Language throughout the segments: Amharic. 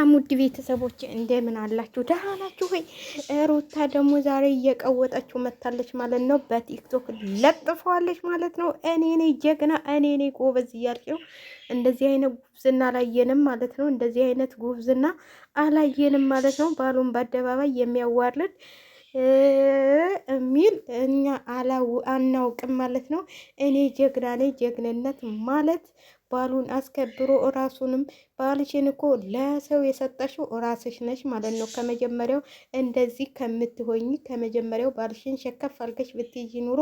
ሰላም ውድ ቤተሰቦች እንደምን አላችሁ? ደህና ናችሁ ወይ? ሩታ ደግሞ ዛሬ እየቀወጠችው መታለች ማለት ነው። በቲክቶክ ለጥፈዋለች ማለት ነው። እኔ ነኝ ጀግና፣ እኔ ነኝ ጎበዝ እያልሽው እንደዚህ አይነት ጉብዝና አላየንም ማለት ነው። እንደዚህ አይነት ጉብዝና አላየንም ማለት ነው። ባሉን በአደባባይ የሚያዋርድ የሚል እኛ አናውቅም ማለት ነው። እኔ ጀግና ነኝ። ጀግንነት ማለት ባሉን አስከብሮ ራሱንም ባልሽን እኮ ለሰው የሰጠሽው ራስሽ ነሽ ማለት ነው። ከመጀመሪያው እንደዚህ ከምትሆኝ ከመጀመሪያው ባልሽን ሸከፍ አድርገሽ ብትይዥ ኑሮ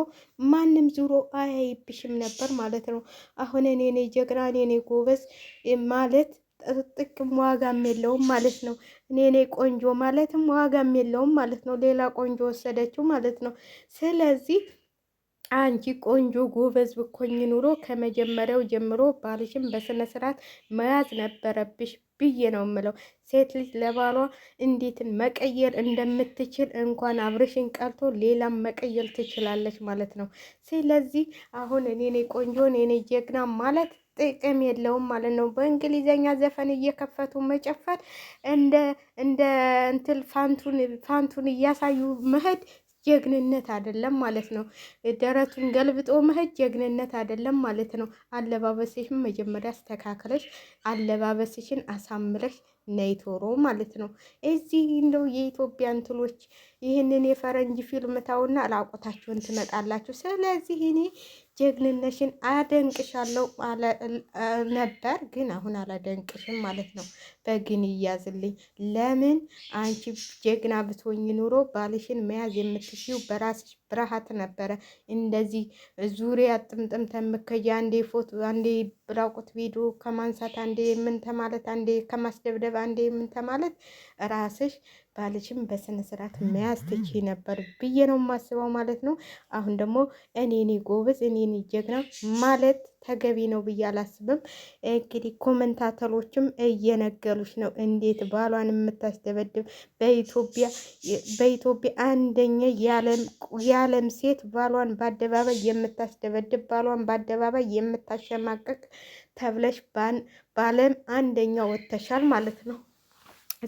ማንም ዙሮ አያይብሽም ነበር ማለት ነው። አሁን እኔ ነኝ ጀግና እኔ ነኝ ጎበዝ ማለት ጥቅም ዋጋም የለውም ማለት ነው። እኔ ነኝ ቆንጆ ማለትም ዋጋም የለውም ማለት ነው። ሌላ ቆንጆ ወሰደችው ማለት ነው። ስለዚህ አንቺ ቆንጆ ጎበዝ ብኮኝ ኑሮ ከመጀመሪያው ጀምሮ ባልሽን በስነ ስርዓት መያዝ ነበረብሽ ብዬ ነው የምለው። ሴት ልጅ ለባሏ እንዴትን መቀየር እንደምትችል እንኳን አብርሽን ቀርቶ ሌላም መቀየር ትችላለች ማለት ነው። ስለዚህ አሁን እኔ ነኝ ቆንጆ እኔ ነኝ ጀግና ማለት ጥቅም የለውም ማለት ነው። በእንግሊዘኛ ዘፈን እየከፈቱ መጨፈር እንደ እንትን ፋንቱን እያሳዩ መሄድ ጀግንነት አይደለም ማለት ነው። ደረቱን ገልብጦ መሄድ ጀግንነት አይደለም ማለት ነው። አለባበስሽን መጀመሪያ አስተካክለሽ አለባበስሽን አሳምረሽ ነይ ቶሎ ማለት ነው። እዚህ እንደው የኢትዮጵያ እንትሎች ይህንን የፈረንጅ ፊልም ታውና አላቆታችሁን ትመጣላችሁ። ስለዚህ እኔ ጀግንነሽን አደንቅሻለሁ ነበር፣ ግን አሁን አላደንቅሽም ማለት ነው። በግን ይያዝልኝ። ለምን አንቺ ጀግና ብትሆኝ ኑሮ ባልሽን መያዝ የምትሽው በራስሽ ብርሃት ነበረ። እንደዚህ ዙሪያ ጥምጥም ተምከያ አንዴ ፎቶ አንዴ ብራቁት ቪዲዮ ከማንሳት አንዴ ምን ተማለት አንዴ ከማስደብደብ አንዴ ምን ተማለት ራስሽ ባልሽም በስነ ስርዓት መያዝ ትቺ ነበር ብዬ ነው የማስበው ማለት ነው። አሁን ደግሞ እኔ ጎበዝ እኔ ጀግና ማለት ተገቢ ነው ብዬ አላስብም። እንግዲህ ኮመንታተሮችም እየነገሩሽ ነው እንዴት ባሏን የምታስደበድብ በኢትዮጵያ አንደኛ የዓለም ሴት ባሏን በአደባባይ የምታስደበድብ ባሏን በአደባባይ የምታሸማቀቅ ተብለሽ በዓለም አንደኛ ወጥተሻል ማለት ነው።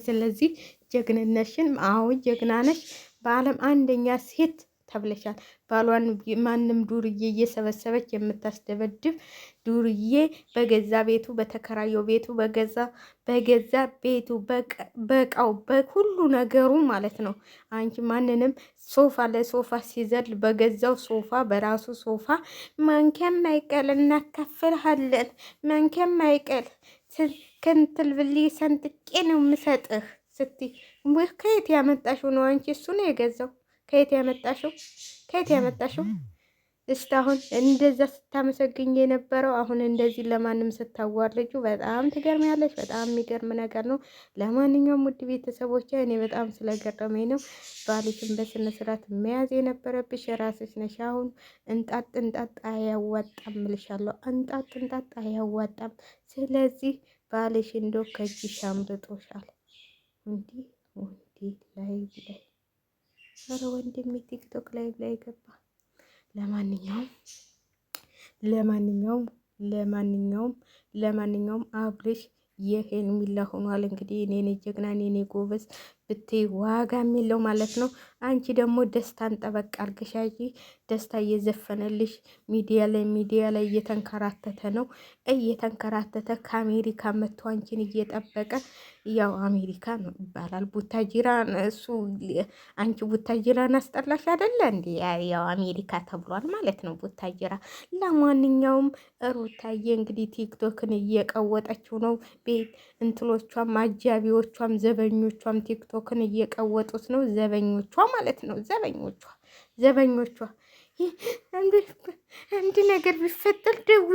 ስለዚህ ጀግንነሽን አዎ ጀግና ነሽ፣ በዓለም አንደኛ ሴት ተብለሻል። ባሏን ማንም ዱርዬ እየሰበሰበች የምታስደበድብ ዱርዬ በገዛ ቤቱ በተከራየው ቤቱ በገዛ ቤቱ በቃው በሁሉ ነገሩ ማለት ነው። አንቺ ማንንም ሶፋ ለሶፋ ሲዘል በገዛው ሶፋ በራሱ ሶፋ ማንኪያም አይቀል እናካፍልሃለን ማንኪያም አይቀል ክንትል ብሌ ሰንጥቄ ነው የምሰጥህ ስትይ ከየት ያመጣሽው ነው? አንቺ እሱ ነው የገዛው። ከየት ያመጣሽው? ከየት ያመጣሽው? እስካሁን እንደዛ ስታመሰግኝ የነበረው አሁን እንደዚህ ለማንም ስታዋርጁ በጣም ትገርሚያለሽ። በጣም የሚገርም ነገር ነው። ለማንኛውም ውድ ቤተሰቦች እኔ በጣም ስለገረመኝ ነው። ባልሽን በስነ ስርዓት መያዝ የነበረብሽ የራስሽ ነሽ። አሁን እንጣጥ አያዋጣም እልሻለሁ። እንጣጥ አያዋጣም። ስለዚህ ባልሽ እንደው ከእጅሽ አምልጦሻል። እንዲህ ላይ ኧረ ወንድሜ ቲክቶክ ላይ ገባ። ለማንኛውም አብርሽ የሄርሜላ ሆኗል። እንግዲህ እኔ ነኝ ጀግና እኔ ነኝ ጎበዝ ብትይ ዋጋ የሚለው ማለት ነው። አንቺ ደግሞ ደስታን ጠበቅ አርገሻጂ ደስታ እየዘፈነልሽ ሚዲያ ላይ እየተንከራተተ ነው። እየተንከራተተ ከአሜሪካ መጥቶ አንቺን እየጠበቀ ያው አሜሪካ ነው ይባላል። ቡታጅራ እሱ አንቺ ቡታጅራን አስጠላሽ አይደለ እንዴ? ያው አሜሪካ ተብሏል ማለት ነው ቡታጅራ። ለማንኛውም ሩታዬ እንግዲህ ቲክቶክን እየቀወጠችው ነው። ቤት እንትሎቿም አጃቢዎቿም ዘበኞቿም ቲክቶክን እየቀወጡት ነው። ዘበኞቿ ማለት ነው ዘበኞቿ አንድ ነገር ቢፈጠር ደዊ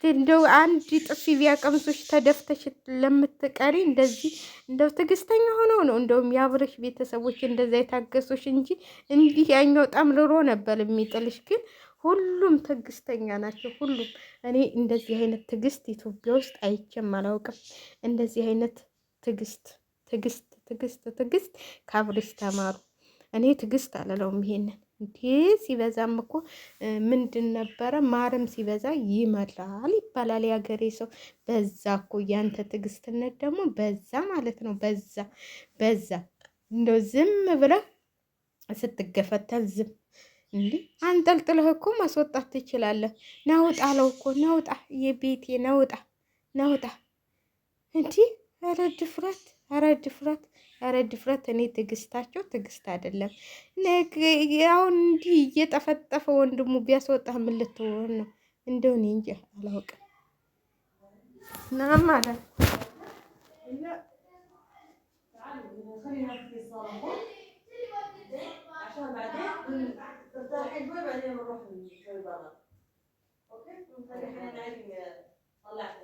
እንደው አንድ ጥፊ ቢያቀምሱሽ ተደፍተሽ ለምትቀሪ እንደዚህ እንደው ትዕግስተኛ ሆነው ነው እንደውም የአብርሽ ቤተሰቦች እንደዛ የታገሱሽ እንጂ እንዲህ ያኛው ጠምልሮ ነበር የሚጥልሽ። ግን ሁሉም ትዕግስተኛ ናቸው። ሁሉም እኔ እንደዚህ አይነት ትዕግስት ኢትዮጵያ ውስጥ አይቼም አላውቅም። እንደዚህ አይነት ትዕግስት ከአብርሽ ተማሩ። እኔ ትዕግስት አልለውም ይሄንን እንዴ ሲበዛም እኮ ምንድን ነበረ ማርም ሲበዛ ይመላል ይባላል ያገሬ ሰው። በዛ እኮ ያንተ ትዕግስትነት ደግሞ በዛ ማለት ነው። በዛ በዛ እንደው ዝም ብለህ ስትገፈተል ዝም እንዲህ አንጠልጥለህ እኮ ማስወጣት ትችላለህ። ናውጣ አለው እኮ ናውጣ፣ የቤቴ ናውጣ ናውጣ። እንዲህ ኧረ ድፍረት፣ ኧረ ድፍረት፣ ኧረ ድፍረት። እኔ ትዕግስታቸው ትዕግስት አይደለም። አሁን እንዲህ እየጠፈጠፈ ወንድሙ ቢያስወጣህ ምን ልትሆን ነው? እንደው እኔ እንጃ አላውቅም። ናም አለ عشان بعدين ترتاحين شوي بعدين بنروح شوي برا. اوكي؟ نخلي حنان عادي طلعت